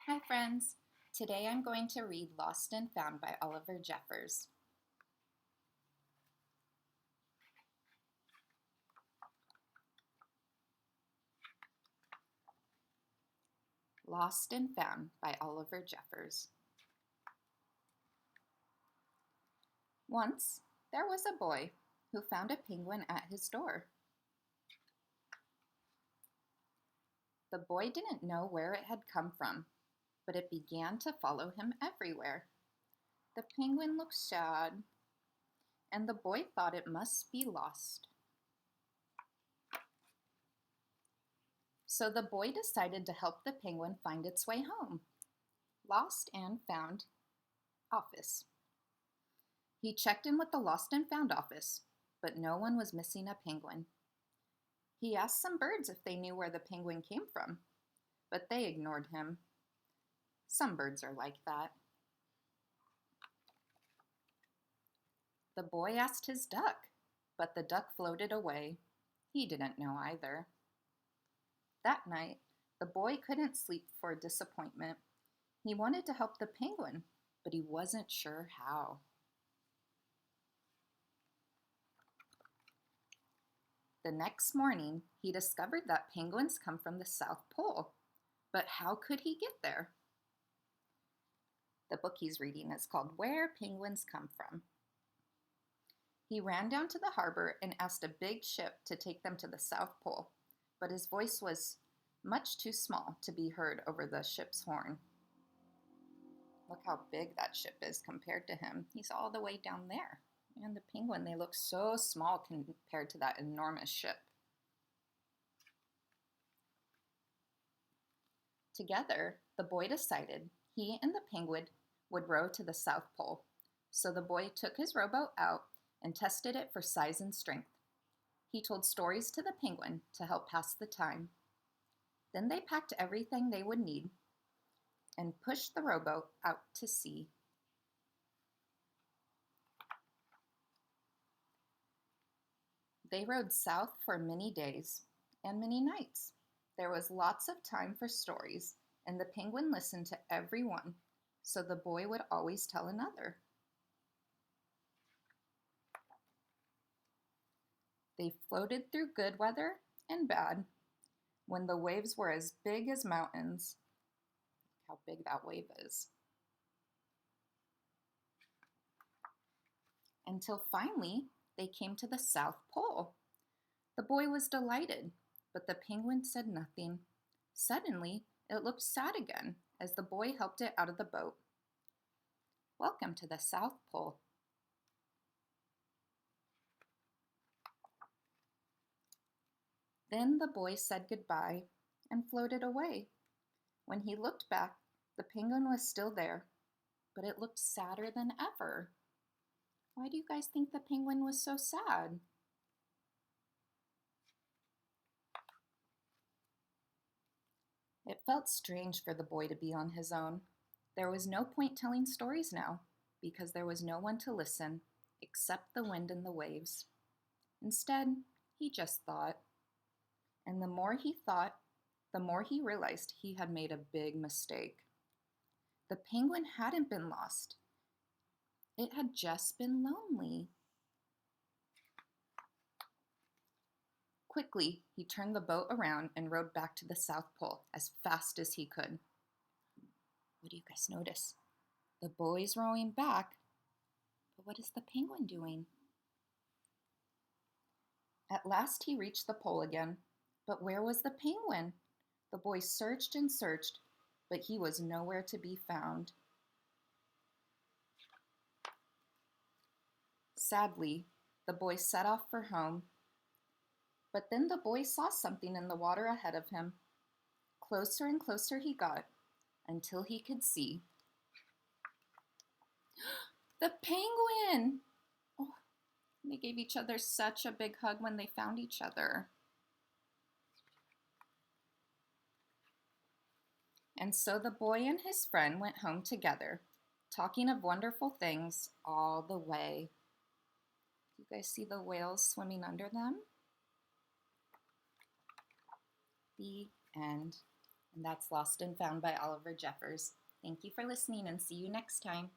Hi friends! Today I'm going to read Lost and Found by Oliver Jeffers. Lost and Found by Oliver Jeffers. Once there was a boy who found a penguin at his door. The boy didn't know where it had come from, but it began to follow him everywhere. The penguin looked sad, and the boy thought it must be lost. So the boy decided to help the penguin find its way home. Lost and Found office. He checked in with the Lost and Found office, but no one was missing a penguin. He asked some birds if they knew where the penguin came from, but they ignored him. Some birds are like that. The boy asked his duck, but the duck floated away. He didn't know either. That night, the boy couldn't sleep for disappointment. He wanted to help the penguin, but he wasn't sure how. The next morning, he discovered that penguins come from the South Pole. But how could he get there? The book he's reading is called Where Penguins Come From. He ran down to the harbor and asked a big ship to take them to the South Pole, but his voice was much too small to be heard over the ship's horn. Look how big that ship is compared to him. He's all the way down there. And the penguin, they look so small compared to that enormous ship. Together, the boy decided he and the penguin would row to the South Pole. So the boy took his rowboat out and tested it for size and strength. He told stories to the penguin to help pass the time. Then they packed everything they would need and pushed the rowboat out to sea. They rowed south for many days and many nights. There was lots of time for stories, and the penguin listened to every one, so the boy would always tell another. They floated through good weather and bad, when the waves were as big as mountains. Look how big that wave is. Until finally, they came to the South Pole. The boy was delighted, but the penguin said nothing. Suddenly, it looked sad again as the boy helped it out of the boat. Welcome to the South Pole. Then the boy said goodbye and floated away. When he looked back, the penguin was still there, but it looked sadder than ever. Why do you guys think the penguin was so sad? It felt strange for the boy to be on his own. There was no point telling stories now, because there was no one to listen except the wind and the waves. Instead, he just thought. And the more he thought, the more he realized he had made a big mistake. The penguin hadn't been lost. It had just been lonely. Quickly, he turned the boat around and rowed back to the South Pole as fast as he could. What do you guys notice? The boy's rowing back, but what is the penguin doing? At last he reached the pole again, but where was the penguin? The boy searched and searched, but he was nowhere to be found. Sadly, the boy set off for home. But then the boy saw something in the water ahead of him. Closer and closer he got until he could see. The penguin! Oh, they gave each other such a big hug when they found each other. And so the boy and his friend went home together, talking of wonderful things all the way. Do you guys see the whales swimming under them? The end. And that's Lost and Found by Oliver Jeffers. Thank you for listening and see you next time.